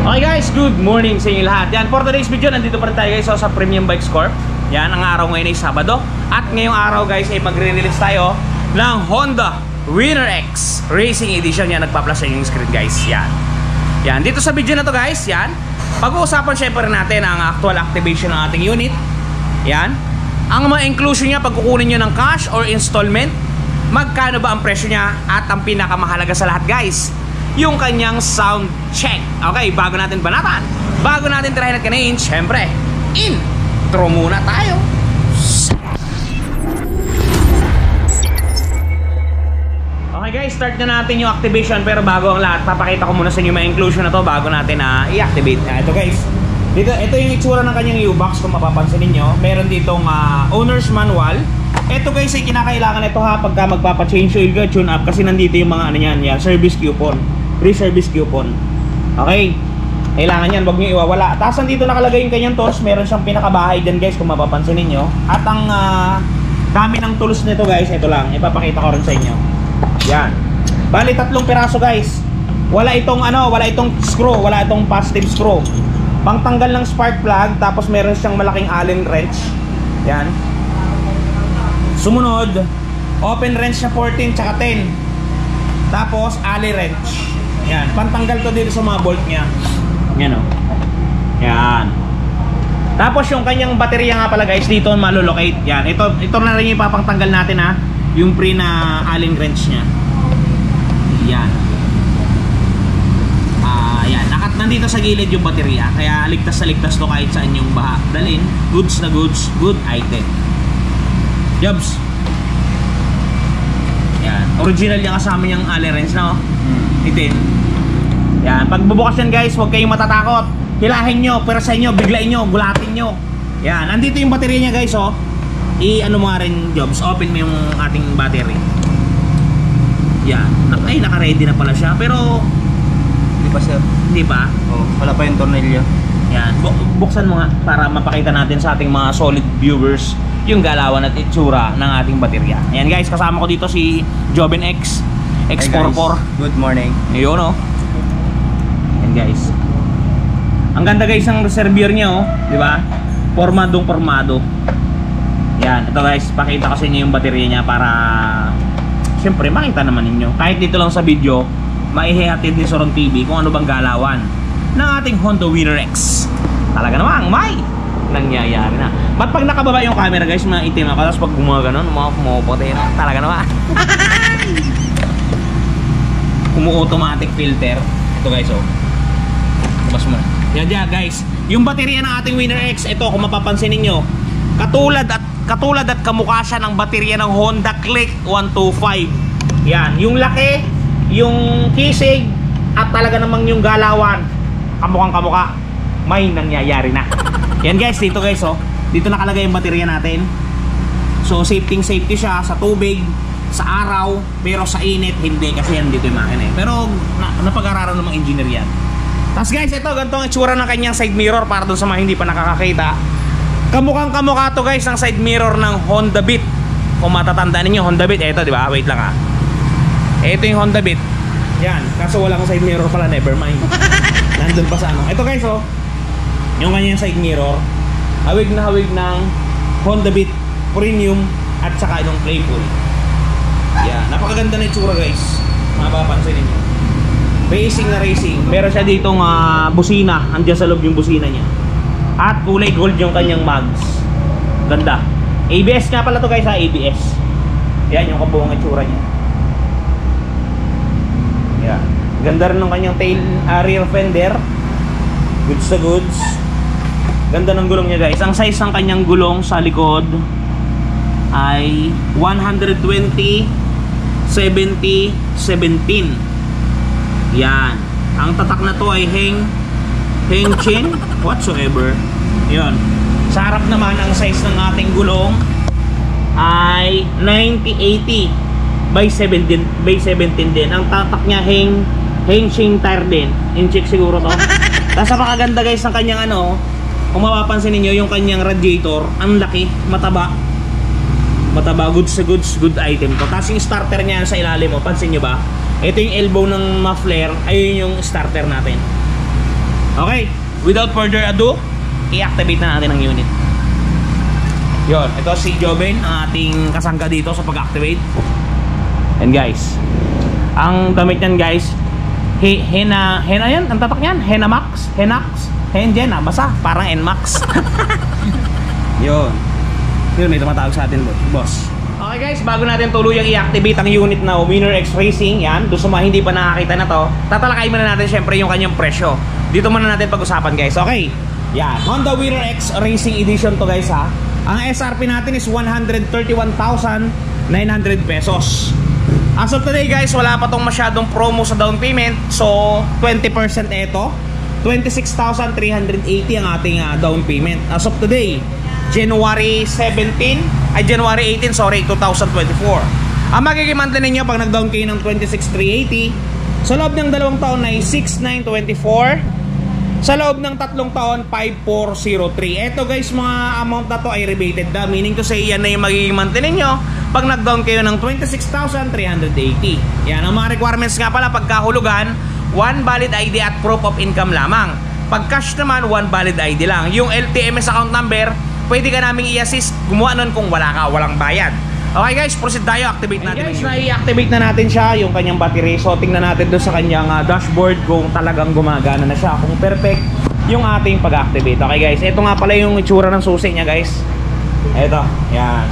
Okay guys, good morning sa inyo lahat. Yan, for today's video, nandito pa rin tayo guys sa Premium Bikes Corp. Yan, ang araw ngayon ay Sabado. At ngayong araw guys ay magre-release tayo ng Honda Winner X Racing Edition. Yan, nagpa-flash yung screen guys. Yan, dito sa video na to guys, yan, pag-uusapan syempre natin ang actual activation ng ating unit. Yan, ang mga inclusion niya pag kukunin nyo ng cash or installment, magkano ba ang presyo niya, at ang pinakamahalaga sa lahat guys, yung kanyang sound check. Okay, bago natin banatan, bago natin tirahin at kanayin, syempre, intro muna tayo. Okay guys, start na natin yung activation. Pero bago ang lahat, papakita ko muna sa inyo yung inclusion na to bago natin i-activate. Ito guys, ito yung itsura ng kanyang U-Box. Kung mapapansin niyo, meron ditong owner's manual. Ito guys ay kinakailangan ito pagka magpapa-change oil ka, tune up, kasi nandito yung mga yan, service coupon, free service coupon. Okay, kailangan yan, wag nyo iwawala. Tapos nandito nakalagay yung kanyang tools. Meron siyang pinakabahay dyan guys, kung mapapansin niyo. At ang dami ng tools nito guys, ito lang, ipapakita ko rin sa inyo. Yan, bali 3 piraso guys. Wala itong screw, wala itong positive screw, pangtanggal ng spark plug. Tapos meron siyang malaking Allen wrench. Yan. Sumunod, open wrench na 14 tsaka 10. Tapos Allen wrench. Yan, pantanggal to dito sa mga bolt niya. Yan o. Yan. Tapos yung kanyang baterya nga pala guys, dito malolocate. Yan, ito na rin yung ipapangtanggal natin yung pre na Allen wrench niya. Yan. Yan, nandito sa gilid yung baterya. Kaya ligtas na ligtas to kahit saan yung baha dalhin. Goods na goods, good item. Jobs. Yan, original yung kasama yung Allen wrench na itin. Yan, pag bubukas yan guys, huwag kayong matatakot. Hilahin nyo, perasin nyo, biglain nyo, gulatin nyo. Yan, andito yung baterya niya guys i-ano mo nga rin Jobs, open mo yung ating battery. Yan, ay naka-ready na pala siya. Pero hindi pa sir. Hindi pa? Wala pa yung tornilyo. Yan, buksan mo nga para mapakita natin sa ating mga solid viewers yung galawan at itsura ng ating baterya. Ayan guys, kasama ko dito si Joven X X44. Good morning. Ayun Ayan guys. Ang ganda guys ng reservoir niya di ba? Pormadong pormado. Yan, ito guys, pakita ko sa inyo yung baterya niya para syempre makita naman ninyo. Kahit dito lang sa video, maihihatid ni Soron TV kung ano bang galawan ng ating Honda Winner X. Talaga namang may nangyayari na. Ba't pag nakababa yung camera guys, mga itim ako, tapos pag gumaganon, mga pumuputi na. Talaga naman. Umu-automatic filter. Ito guys, labas mo na. Yan guys, yung baterya ng ating Winner X, ito kung mapapansin niyo, katulad at kamukha siya ng baterya ng Honda Click 125. Yan, yung laki, yung kisig, at talaga namang yung galawan, kamukhang kamukha. May nangyayari na. Yan guys, dito guys dito nakalagay yung baterya natin. So safety siya sa tubig, sa araw, pero sa init hindi, kasi yan dito yung makina Pero napag-aralan ng mga engineer yan. Tapos guys, ito ganito ang itsura ng kanyang side mirror para doon sa mga hindi pa nakakakita. Kamukhang kamukha to guys ng side mirror ng Honda Beat. Kung matatandaan niyo Honda Beat, ito di ba? Wait lang ito yung Honda Beat. Yan, kaso wala kang side mirror pala, never mind. Nandun pa sa ito guys yung kanyang side mirror, hawig na hawig ng Honda Beat Premium at saka itong Playful. Yan, napakaganda na itsura guys. Mapapansin niyo. Racing na racing. Meron siya ditong busina. Andiyan sa loob yung busina niya. At kulay gold yung kanyang mags. Ganda. ABS nga pala to guys ABS. Yan yung kabuong itsura niya. Yan. Ganda rin ng kanyang tail rear fender. Goods sa goods. Ganda ng gulong niya guys. Ang size ng kanyang gulong sa likod ay 120 70 17. Yan. Ang tatak na to ay heng chin whatsoever. Yun. Sa harap naman, ang size ng ating gulong ay 90-80 by 17 din. Ang tatak niya heng chin tire din. In-check siguro to. Tapos napakaganda guys ng kanyang kung mapapansin niyo yung kanyang radiator, ang laki, mataba, goods sa goods, good item to. Tapos yung starter niya sa ilalim pansin niyo ba? Ito yung elbow ng muffler, ayun yung starter natin. Okay, without further ado, i-activate na natin ang unit. Yon, ito si Joven, ang ating kasangga dito sa pag-activate. And guys, ang damit niyan guys, Hena yan, ang tatak niyan, Henamax, Hengen, basta parang Nmax. Yun, may tumatawag sa atin, boss. Okay guys, bago natin tuluyang i-activate ang unit na Winner X Racing, yan, doon sa mga hindi pa nakakita na to, tatalakay muna natin syempre yung kanyang presyo. Dito muna natin pag-usapan guys, okay? Yan, Honda Winner X Racing Edition to guys ha. Ang SRP natin is 131,900 pesos. As of today guys, wala pa tong masyadong promo sa down payment. So, 20% ito. 26,380 ang ating down payment. As of today, January 18, 2024. Ang magiging monthly ninyo pag nag-down kayo ng 26,380, sa loob ng 2 taon ay 6,924. Sa loob ng 3 taon, 5,403. Ito guys, mga amount na to ay rebated na. Meaning to say, yan na yung magiging monthly ninyo pag nag-down kayo ng 26,380. Yan, ang mga requirements nga pala pagkahulugan, 1 valid ID at proof of income lamang. Pag cash naman, 1 valid ID lang. Yung LTMS account number, pwede ka naming i-assist gumawa nun kung walang bayad. Okay guys, proceed tayo, activate natin. Guys, i-activate na natin siya, yung kanyang battery. So tingnan natin doon sa kanyang dashboard kung talagang gumagana na siya, kung perfect yung ating pag-activate. Okay guys, ito nga pala yung itsura ng susi niya guys. Ito, yan.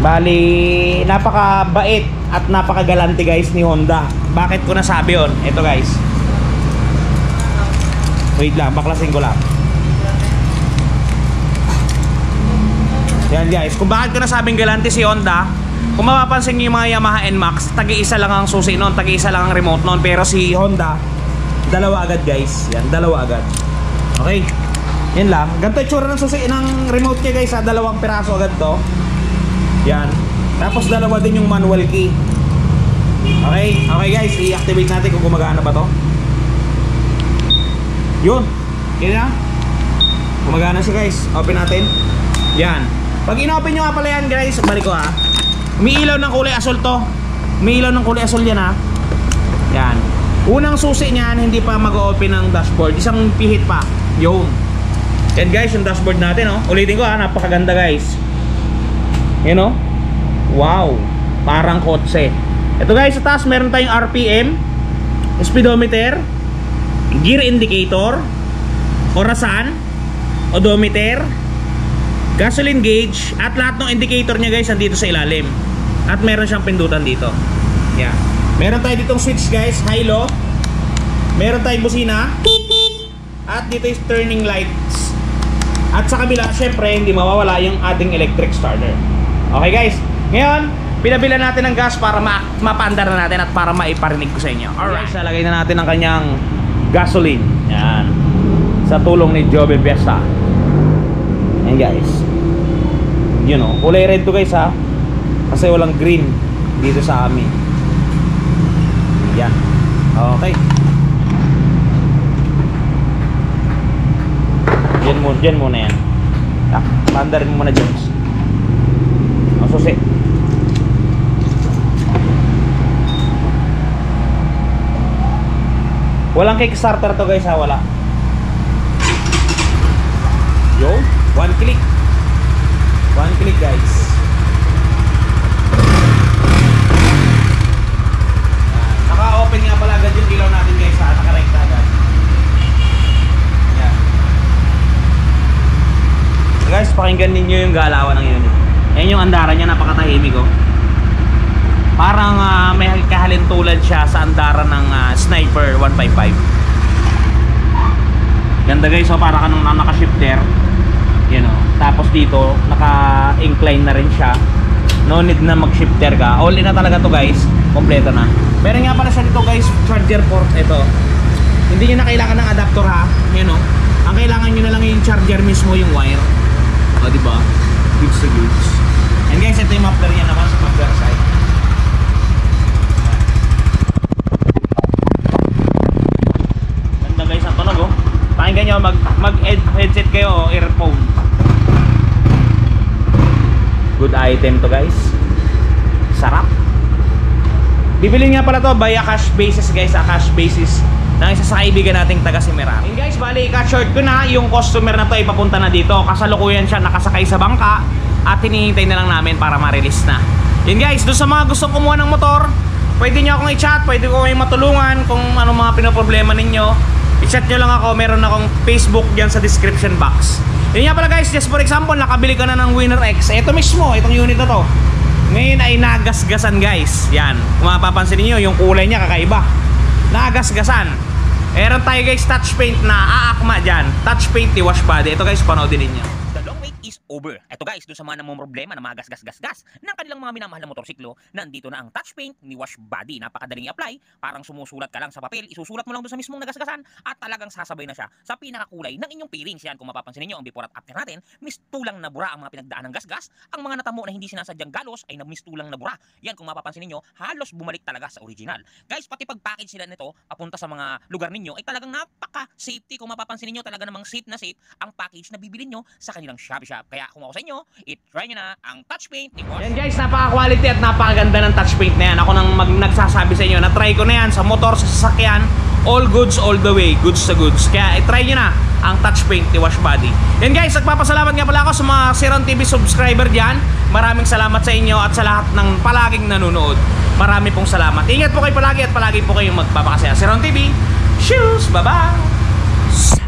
Bali, napakabait at napakagalante guys ni Honda. Bakit ko nasabi yun? Ito guys. Wait lang, baklasin ko lang. Yan guys, kung bakit ko nasabing galante si Honda, kung mapapansin nyo yung mga Yamaha NMAX, tagi-isa lang ang susi nun, tagi-isa lang ang remote nun. Pero si Honda, dalawa agad guys. Yan, dalawa agad. Okay, yan lang. Ganito yung tsura ng susi ng remote niya guys ha. 2 piraso agad to. Yan. Tapos dalawa din yung manual key. Okay, okay guys, i-activate natin kung gumagana ba to. Yun. Yan na. Gumagana siya guys. Open natin. Yan. Pag in-open nyo nga pala yan guys, balik ko ha. Umiilaw ng kulay asul to. Umiilaw ng kulay asul yan ha. Yan. Unang susi niyan, hindi pa mag-open ng dashboard. Isang pihit pa. Yun. Yan guys, yung dashboard natin oh. Ulitin ko ha, napakaganda guys. Yan oh. Wow. Parang kotse. Ito guys, sa taas meron tayong RPM, speedometer, gear indicator, orasan, odometer, gasoline gauge, at lahat ng indicator niya guys nandito sa ilalim. At meron siyang pindutan dito. Yan. Meron tayo ditong switch guys, high-low. Meron tayong busina. At dito is turning lights. At sa kabila, syempre, hindi mawawala yung ating electric starter. Okay guys, ngayon, pinabila natin ng gas para mapaandar na natin at para maiparinig ko sa inyo. Alright, guys, lalagay na natin ang kanyang gasoline. Yan. Sa tulong ni Joven Fiesta. Yan guys. You know, kulay red to guys ha. Kasi walang green dito sa amin. Yan. Okay. Diyan muna yan. Paandarin mo muna dyan. Ang susi. Walang kickstarter to guys ha, wala. Yo, one click guys. Naka-open nga pala agad yung ilaw natin guys ha, naka-rekta agad. Yan. Guys, pakinggan ninyo yung galawan ng unit. Yan yung andaran niya, napakatahimik oh. Parang may kahalintulad siya sa andaran ng Sniper 155. Ganda guys, so para ka nung naka-shifter. You know, tapos dito naka-incline na rin siya. No need na mag-shifter ka. All in na talaga to guys. Kompleto na. Meron nga pala siya dito guys, charger port ito. Hindi niyo na kailangan ng adapter ha. You know, ang kailangan niyo na lang yung charger mismo, yung wire. O di ba? Goods to goods. And guys, ito yung muffler niya naman sa muffler side. Ganda guys ang tunog oh. Pakinggan nyo, mag-headset kayo o earphone. Good item to guys. Sarap. Bibili nga pala to via cash basis guys. Cash basis ng isa sa kaibigan nating taga Semirara. And guys, bali ka-short ko na yung customer na to ay papunta na dito. Kasalukuyan siya nakasakay sa bangka at hinihintay na lang namin para ma-release na. Yun guys, doon sa mga gustong kumuha ng motor, pwede nyo akong i-chat, pwede ko kayong matulungan kung ano mga pinoproblema ninyo. I-chat nyo lang ako, meron akong Facebook dyan sa description box. Yun nga pala guys, just for example, nakabili ka na ng Winner X. Ito mismo, itong unit na to ngayon ay nagasgasan guys. Yan, kung mapapansin niyo yung kulay niya kakaiba. Nagasgasan. Meron tayo guys touch paint na aakma dyan. Touch paint ni Wash Body. Ito guys, panoodin ninyo. The long wait is over. Ito guys, doon sa mga namumroblema na mga gas ng kanilang mga minamahal na motorsiklo, nandito na ang touch paint ni Wash Body. Napakadaling i-apply, parang sumusulat ka lang sa papel, isusulat mo lang doon sa mismong nagasgasan at talagang sasabay na siya sa pinakakulay ng inyong peelings. Yan, kung mapapansin niyo ang before at after natin, mistulang na bura ang mga pinagdaan ng gasgas. Ang mga natamo na hindi sinasadyang galos ay mistulang na bura. Yan, kung mapapansin niyo, halos bumalik talaga sa original. Guys, pati pag-package sila nito papunta sa mga lugar ninyo ay talagang napaka-safety. Kung mapapansin niyo, talaga namang safe na safe ang package na bibili nyo sa kanilang Shopee Shop. Kaya kung ako sa inyo, i-try nyo na ang touch paint ni Wash. Yan guys, napaka-quality at napakaganda ng touch paint na yan. Ako nang nagsasabi sa inyo, na-try ko na yan sa motor, sa sasakyan. All goods, all the way. Goods sa goods. Kaya i-try nyo na ang touch paint ni Wash Body. Yan guys, nagpapasalamat nga pala ako sa mga Siron TV subscriber dyan. Maraming salamat sa inyo at sa lahat ng palaging nanonood. Marami pong salamat. Ingat po kayo palagi at palagi po kayong magpapakasaya. Siron TV, shoes, bye-bye!